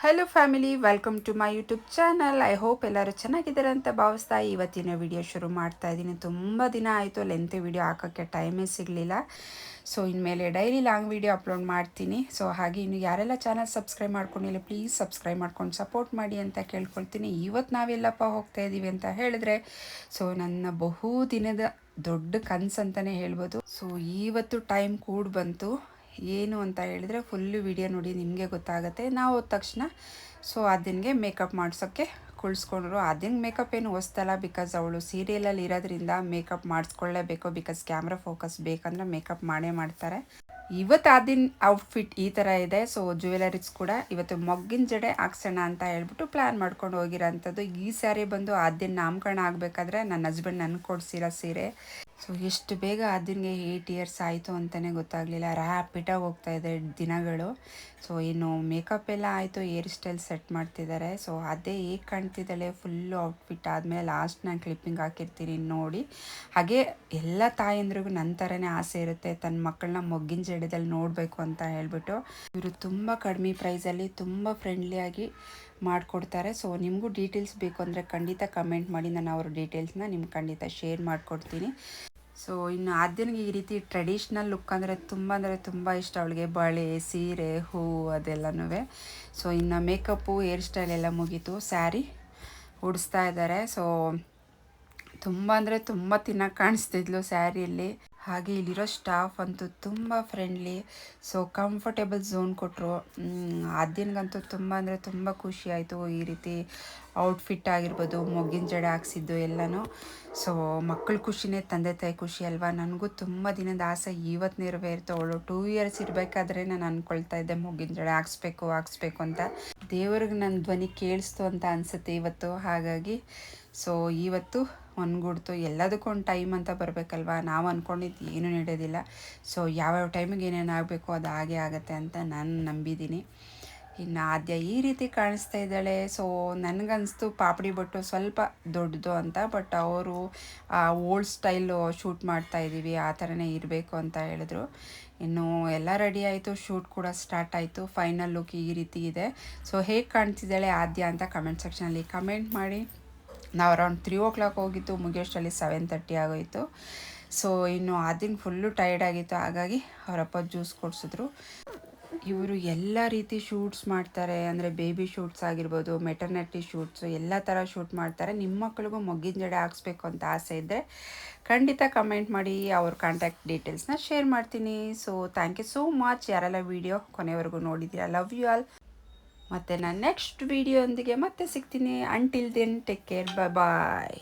Hello family, welcome to my YouTube channel. I hope ಎಲ್ಲರೂ ಚೆನ್ನಾಗಿದ್ದಾರೆ ಅಂತ ಭಾವಿಸ್ತಾ ಇವತ್ತಿನ ವಿಡಿಯೋ ಶುರು ಮಾಡ್ತಾ ಇದ್ದೀನಿ. ತುಂಬ ದಿನ ಆಯಿತು ಲೆಂತ್ ವಿಡಿಯೋ ಹಾಕೋಕ್ಕೆ ಟೈಮೇ ಸಿಗಲಿಲ್ಲ. ಸೊ ಇನ್ಮೇಲೆ ಡೈಲಿ ಲಾಂಗ್ ವಿಡಿಯೋ ಅಪ್ಲೋಡ್ ಮಾಡ್ತೀನಿ. ಸೊ ಹಾಗೆ ಇನ್ನು ಯಾರೆಲ್ಲ ಚಾನಲ್ ಸಬ್ಸ್ಕ್ರೈಬ್ ಮಾಡ್ಕೊಂಡಿಲ್ಲ ಪ್ಲೀಸ್ ಸಬ್ಸ್ಕ್ರೈಬ್ ಮಾಡ್ಕೊಂಡು ಸಪೋರ್ಟ್ ಮಾಡಿ ಅಂತ ಕೇಳ್ಕೊಳ್ತೀನಿ. ಇವತ್ತು ನಾವೆಲ್ಲಪ್ಪ ಹೋಗ್ತಾ ಇದ್ದೀವಿ ಅಂತ ಹೇಳಿದ್ರೆ, ಸೊ ನನ್ನ ಬಹು ದಿನದ ದೊಡ್ಡ ಕನಸು ಅಂತಲೇ ಹೇಳ್ಬೋದು. ಸೊ ಇವತ್ತು ಟೈಮ್ ಕೂಡ ಬಂತು. ಏನು ಅಂತ ಹೇಳಿದರೆ ಫುಲ್ಲು ವಿಡಿಯೋ ನೋಡಿ ನಿಮಗೆ ಗೊತ್ತಾಗುತ್ತೆ. ನಾವು ಹೋದ ತಕ್ಷಣ ಸೊ ಅದನ್ಗೆ ಮೇಕಪ್ ಮಾಡ್ಸೋಕ್ಕೆ ಕುಳಿಸ್ಕೊಂಡ್ರು. ಅದನ್ನ ಮೇಕಪ್ ಏನು ಹೊಸ್ತಲ್ಲ, ಬಿಕಾಸ್ ಅವಳು ಸೀರಿಯಲಲ್ಲಿ ಇರೋದ್ರಿಂದ ಮೇಕಪ್ ಮಾಡಿಸ್ಕೊಳ್ಳೇಬೇಕು. ಬಿಕಾಸ್ ಕ್ಯಾಮ್ರಾ ಫೋಕಸ್ ಬೇಕಂದ್ರೆ ಮೇಕಪ್ ಮಾಡೇ ಮಾಡ್ತಾರೆ. ಇವತ್ತು ಆದಿನ ಔಟ್ಫಿಟ್ ಈ ಥರ ಇದೆ. ಸೊ ಜ್ಯುವೆಲರೀಸ್ ಕೂಡ ಇವತ್ತು ಮೊಗ್ಗಿನ ಜಡೆ ಹಾಕ್ಸೋಣ ಅಂತ ಹೇಳ್ಬಿಟ್ಟು ಪ್ಲ್ಯಾನ್ ಮಾಡ್ಕೊಂಡು ಹೋಗಿರೋಂಥದ್ದು. ಈ ಸ್ಯಾರಿ ಬಂದು ಆದಿನ ನಾಮಕರಣ ಆಗಬೇಕಾದ್ರೆ ನನ್ನ ಹಸ್ಬೆಂಡ್ ನನಗೆ ಕೊಡಿಸಿರೋ ಸೀರೆ. ಸೊ ಎಷ್ಟು ಬೇಗ ಅದನ್ಗೆ 8 ಇಯರ್ಸ್ ಆಯಿತು ಅಂತಲೇ ಗೊತ್ತಾಗಲಿಲ್ಲ. ರ್ಯಾಪಿಟಾಗಿ ಹೋಗ್ತಾಯಿದೆ ದಿನಗಳು. ಸೊ ಇನ್ನು ಮೇಕಪ್ ಎಲ್ಲ ಆಯಿತು, ಹೇರ್ ಸ್ಟೈಲ್ ಸೆಟ್ ಮಾಡ್ತಿದ್ದಾರೆ. ಸೊ ಅದೇ ಹೇಗೆ ಕಾಣ್ತಿದ್ದಾಳೆ ಫುಲ್ಲು ಔಟ್ಫಿಟ್ ಆದಮೇಲೆ ಲಾಸ್ಟ್ ನಾನು ಕ್ಲಿಪ್ಪಿಂಗ್ ಹಾಕಿರ್ತೀನಿ ನೋಡಿ. ಹಾಗೆ ಎಲ್ಲ ತಾಯಂದ್ರಿಗೂ ನನ್ನ ಥರನೇ ಆಸೆ ಇರುತ್ತೆ, ತನ್ನ ಮಕ್ಕಳನ್ನ ಮೊಗ್ಗಿನ ಜಡದಲ್ಲಿ ನೋಡಬೇಕು ಅಂತ ಹೇಳ್ಬಿಟ್ಟು. ಇವರು ತುಂಬ ಕಡಿಮೆ ಪ್ರೈಸಲ್ಲಿ ತುಂಬ ಫ್ರೆಂಡ್ಲಿಯಾಗಿ ಮಾಡಿಕೊಡ್ತಾರೆ. ಸೊ ನಿಮಗೂ ಡೀಟೇಲ್ಸ್ ಬೇಕು ಅಂದರೆ ಖಂಡಿತ ಕಮೆಂಟ್ ಮಾಡಿ, ನಾನು ಅವ್ರ ಡೀಟೇಲ್ಸ್ನ ನಿಮ್ಗೆ ಖಂಡಿತ ಶೇರ್ ಮಾಡಿಕೊಡ್ತೀನಿ. ಸೊ ಇನ್ನು ಆದ್ಯನಿಗೆ ಈ ರೀತಿ ಟ್ರೆಡಿಷ್ನಲ್ ಲುಕ್ ಅಂದರೆ ತುಂಬ ಇಷ್ಟ. ಅವಳಿಗೆ ಬಳೆ, ಸೀರೆ, ಹೂವು ಅದೆಲ್ಲನೂ. ಸೊ ಇನ್ನು ಮೇಕಪ್ಪು, ಹೇರ್ ಸ್ಟೈಲ್ ಎಲ್ಲ ಮುಗೀತು. ಸ್ಯಾರಿ ಉಡಿಸ್ತಾ ಇದ್ದಾರೆ. ಸೊ ತುಂಬ ತಿನ್ನಕ್ಕೆ ಕಾಣಿಸ್ತಿದ್ಲು ಸ್ಯಾರಿಯಲ್ಲಿ. ಹಾಗೆ ಇಲ್ಲಿರೋ ಸ್ಟಾಫ್ ಅಂತೂ ತುಂಬ ಫ್ರೆಂಡ್ಲಿ. ಸೊ ಕಂಫರ್ಟೇಬಲ್ ಝೋನ್ ಕೊಟ್ಟರು. ಆದ್ಯನಿಗಂತೂ ತುಂಬ ಖುಷಿ ಆಯಿತು. ಈ ರೀತಿ ಔಟ್ಫಿಟ್ ಆಗಿರ್ಬೋದು, ಮೊಗ್ಗಿನ ಜಡೆ ಹಾಕ್ಸಿದ್ದು ಎಲ್ಲನೂ. ಸೊ ಮಕ್ಕಳ ಖುಷಿನೇ ತಂದೆ ತಾಯಿ ಖುಷಿ ಅಲ್ವಾ. ನನಗೂ ತುಂಬ ದಿನದ ಆಸೆ ಇವತ್ತು ನೆರವೇರಿತು. ಅವಳು 2 ಇಯರ್ಸ್ ಇರಬೇಕಾದ್ರೆ ನಾನು ಅಂದ್ಕೊಳ್ತಾ ಇದ್ದೆ ಮೊಗ್ಗಿನ ಜಡೆ ಹಾಕ್ಸ್ಬೇಕು ಅಂತ. ದೇವ್ರಿಗೆ ನನ್ನ ಧ್ವನಿ ಕೇಳಿಸ್ತು ಅಂತ ಅನಿಸುತ್ತೆ ಇವತ್ತು. ಹಾಗಾಗಿ ಸೊ ಇವತ್ತು ಒಂದ್ಗೂಡ್ತು. ಎಲ್ಲದಕ್ಕೂ ಒಂದು ಟೈಮ್ ಅಂತ ಬರಬೇಕಲ್ವ. ನಾವು ಅಂದ್ಕೊಂಡಿದ್ದು ಏನೂ ನಡೆಯೋದಿಲ್ಲ. ಸೊ ಯಾವ್ಯಾವ ಟೈಮಿಗೆ ಏನೇನು ಆಗಬೇಕು ಅದು ಹಾಗೆ ಆಗುತ್ತೆ ಅಂತ ನಾನು ನಂಬಿದ್ದೀನಿ. ಇನ್ನು ಆದ್ಯ ಈ ರೀತಿ ಕಾಣಿಸ್ತಾ ಇದ್ದಾಳೆ. ಸೊ ನನಗನ್ನಿಸ್ತು ಪಾಪಡಿ ಬೊಟ್ಟು ಸ್ವಲ್ಪ ದೊಡ್ಡದು ಅಂತ. ಬಟ್ ಅವರು ಓಲ್ಡ್ ಸ್ಟೈಲು ಶೂಟ್ ಮಾಡ್ತಾಯಿದ್ದೀವಿ, ಆ ಥರನೇ ಇರಬೇಕು ಅಂತ ಹೇಳಿದ್ರು. ಇನ್ನು ಎಲ್ಲ ರೆಡಿ ಆಯಿತು, ಶೂಟ್ ಕೂಡ ಸ್ಟಾರ್ಟ್ ಆಯಿತು. ಫೈನಲ್ ಲುಕ್ ಈ ರೀತಿ ಇದೆ. ಸೊ ಹೇಗೆ ಕಾಣ್ತಿದ್ದಾಳೆ ಆದ್ಯ ಅಂತ ಕಮೆಂಟ್ ಸೆಕ್ಷನಲ್ಲಿ ಕಮೆಂಟ್ ಮಾಡಿ. ನಾವು ಅರೌಂಡ್ 3 o'clock ಹೋಗಿತ್ತು, ಮುಗಿಯೋಷ್ಟರಲ್ಲಿ 7:30 ಆಗೋಯಿತು. ಸೊ ಇನ್ನು ಆದಿನ ಫುಲ್ಲು ಟೈರ್ಡ್ ಆಗಿತ್ತು. ಹಾಗಾಗಿ ಅವರಪ್ಪ ಜ್ಯೂಸ್ ಕೊಡಿಸಿದ್ರು. ಇವರು ಎಲ್ಲ ರೀತಿ ಶೂಟ್ಸ್ ಮಾಡ್ತಾರೆ. ಅಂದರೆ ಬೇಬಿ ಶೂಟ್ಸ್ ಆಗಿರ್ಬೋದು, ಮೆಟರ್ನಿಟಿ ಶೂಟ್ಸು, ಎಲ್ಲ ಥರ ಶೂಟ್ ಮಾಡ್ತಾರೆ. ನಿಮ್ಮ ಮಕ್ಕಳಿಗೂ ಮೊಗ್ಗಿನ ಜಡೆ ಹಾಕ್ಸ್ಬೇಕು ಅಂತ ಆಸೆ ಇದ್ದರೆ ಖಂಡಿತ ಕಮೆಂಟ್ ಮಾಡಿ, ಅವ್ರ ಕಾಂಟ್ಯಾಕ್ಟ್ ಡೀಟೇಲ್ಸ್ನ ಶೇರ್ ಮಾಡ್ತೀನಿ. So thank you so much ಯಾರೆಲ್ಲ ವೀಡಿಯೋ ಕೊನೆವರೆಗೂ ನೋಡಿದ್ದೀರಾ. Love you all. ಮತ್ತು ನಾನು ನೆಕ್ಸ್ಟ್ ವೀಡಿಯೋ ಒಂದಿಗೆ ಮತ್ತೆ ಸಿಗ್ತೀನಿ. ಅಂಟಿಲ್ ದೆನ್ ಟೇಕ್ ಕೇರ್, ಬಾಯ್.